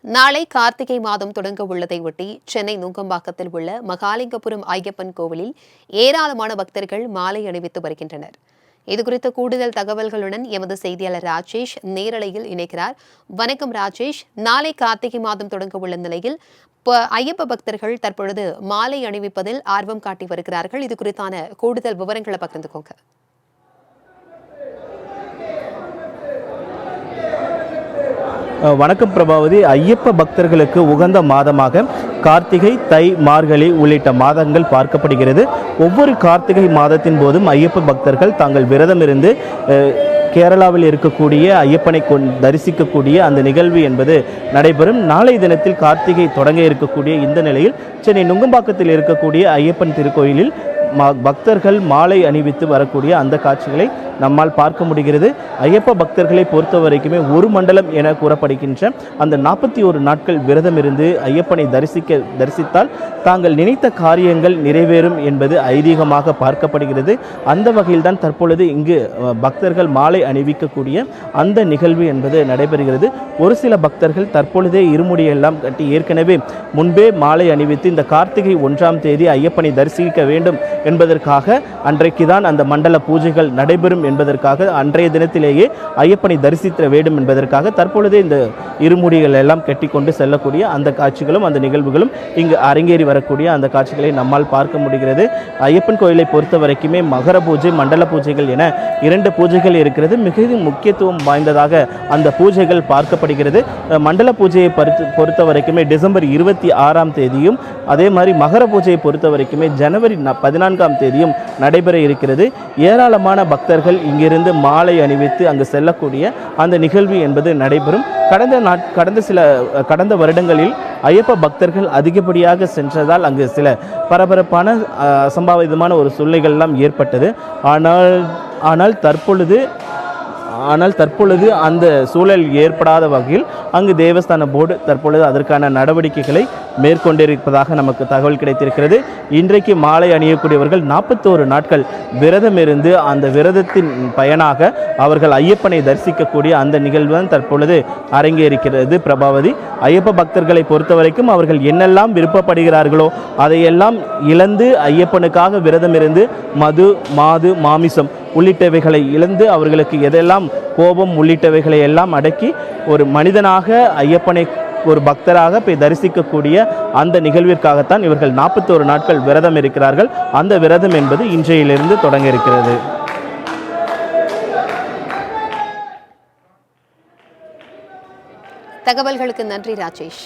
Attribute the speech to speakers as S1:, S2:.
S1: நாளை கார்த்திகை மாதம் தொடங்க உள்ளதை ஒட்டி சென்னை நுங்கம்பாக்கத்தில் உள்ள மகாலிங்கபுரம் ஐயப்பன் கோவிலில் ஏராளமான பக்தர்கள் மாலை அணிவித்து வருகின்றனர். இதுகுறித்த கூடுதல் தகவல்களுடன் எமது செய்தியாளர் ராஜேஷ் நேரலையில் இணைக்கிறார். வணக்கம் ராஜேஷ். நாளை கார்த்திகை மாதம் தொடங்க உள்ள நிலையில் ஐயப்ப பக்தர்கள் தற்பொழுது மாலை அணிவிப்பதில் ஆர்வம் காட்டி வருகிறார்கள். இது குறித்தான கூடுதல் விவரங்களை பகிர்ந்துக்கோங்க.
S2: வணக்கம் பிரபாவதி. ஐயப்ப பக்தர்களுக்கு உகந்த மாதமாக கார்த்திகை, தை, மார்கழி உள்ளிட்ட மாதங்கள் பார்க்கப்படுகிறது. ஒவ்வொரு கார்த்திகை மாதத்தின் போதும் ஐயப்ப பக்தர்கள் தாங்கள் விரதம் இருந்து கேரளாவில் இருக்கக்கூடிய ஐயப்பனை தரிசிக்கக்கூடிய அந்த நிகழ்வு என்பது நடைபெறும். நாளை தினத்தில் கார்த்திகை தொடங்க இருக்கக்கூடிய இந்த நிலையில் சென்னை நுங்கம்பாக்கத்தில் இருக்கக்கூடிய ஐயப்பன் திருக்கோயிலில் பக்தர்கள் மாலை அணிவித்து வரக்கூடிய அந்த காட்சிகளை நம்மால் பார்க்க முடிகிறது. ஐயப்ப பக்தர்களை பொறுத்த வரைக்குமே ஒரு மண்டலம் என கூறப்படுகின்ற அந்த 41 நாட்கள் விரதம் இருந்து ஐயப்பனை தரிசித்தால் தாங்கள் நினைத்த காரியங்கள் நிறைவேறும் என்பது ஐதீகமாக பார்க்கப்படுகிறது. அந்த வகையில்தான் தற்பொழுது இங்கு பக்தர்கள் மாலை அணிவிக்கக்கூடிய அந்த நிகழ்வு என்பது நடைபெறுகிறது. ஒரு சில பக்தர்கள் தற்பொழுதே இருமுடியெல்லாம் கட்டி ஏற்கனவே முன்பே மாலை அணிவித்து இந்த கார்த்திகை 1ஆம் தேதி ஐயப்பனை தரிசிக்க வேண்டும் என்பதற்காக அன்றைக்கு தான் அந்த மண்டல பூஜைகள் நடைபெறும் என்பதற்காக அன்றைய தினத்திலேயே ஐயப்பனை தரிசிக்க வேண்டும் என்பதற்காக தற்பொழுதே இந்த இருமுடிகள் எல்லாம் கட்டிக்கொண்டு செல்லக்கூடிய அந்த காட்சிகளும் அந்த நிகழ்வுகளும் இங்கு அரங்கேறி வரக்கூடிய அந்த காட்சிகளை நம்மால் பார்க்க முடிகிறது. ஐயப்பன் கோயிலை பொறுத்த வரைக்குமே மகர பூஜை, மண்டல பூஜைகள் என 2 பூஜைகள் இருக்கிறது. மிகவும் முக்கியத்துவம் வாய்ந்ததாக அந்த பூஜைகள் பார்க்கப்படுகிறது. மண்டல பூஜையை பொறுத்த வரைக்குமே டிசம்பர் 26ஆம் தேதியும், அதே மாதிரி மகர பூஜையை பொறுத்த வரைக்குமே ஜனவரி 14ஆம் தேதியும் நடைபெற இருக்கிறது. ஏராளமான பக்தர்கள் இங்கிருந்து மாலை அணிவித்து அங்கு செல்லக்கூடிய அந்த நிகழ்வு என்பது நடைபெறும். கடந்த வருடங்களில் ஐயப்ப பக்தர்கள் அதிகப்படியாக சென்றதால் அங்கு சில பரபரப்பான அசம்பாவிதமான ஒரு சூழ்நிலைகள்லாம் ஏற்பட்டது. ஆனால் தற்பொழுது அந்த சூழல் ஏற்படாத வகையில் அங்கு தேவஸ்தான போர்டு தற்பொழுது அதற்கான நடவடிக்கைகளை மேற்கொண்டிருப்பதாக நமக்கு தகவல் கிடைத்திருக்கிறது. இன்றைக்கு மாலை அணியக்கூடியவர்கள் 41 நாட்கள் விரதம் இருந்து அந்த விரதத்தின் பயனாக அவர்கள் ஐயப்பனை தரிசிக்கக்கூடிய அந்த நிகழ்வு தற்பொழுது அரங்கேறிக்கிறது. பிரபாவதி, ஐயப்ப பக்தர்களை பொறுத்த வரைக்கும் அவர்கள் என்னெல்லாம் விருப்பப்படுகிறார்களோ அதையெல்லாம் இழந்து ஐயப்பனுக்காக விரதம் இருந்து மது, மாது, மாமிசம் உள்ளிட்டவைகளை இழந்து அவர்களுக்கு எதெல்லாம் கோபம் உள்ளிட்டவைகளை எல்லாம் அடக்கி ஒரு மனிதனாக ஐயப்பனை ஒரு பக்தராக போய் தரிசிக்கக்கூடிய அந்த நிகழ்விற்காகத்தான் இவர்கள் 41 நாட்கள் விரதம் இருக்கிறார்கள். அந்த விரதம் என்பது இன்றையிலிருந்து தொடங்க இருக்கிறது.
S1: தகவல்களுக்கு நன்றி ராஜேஷ்.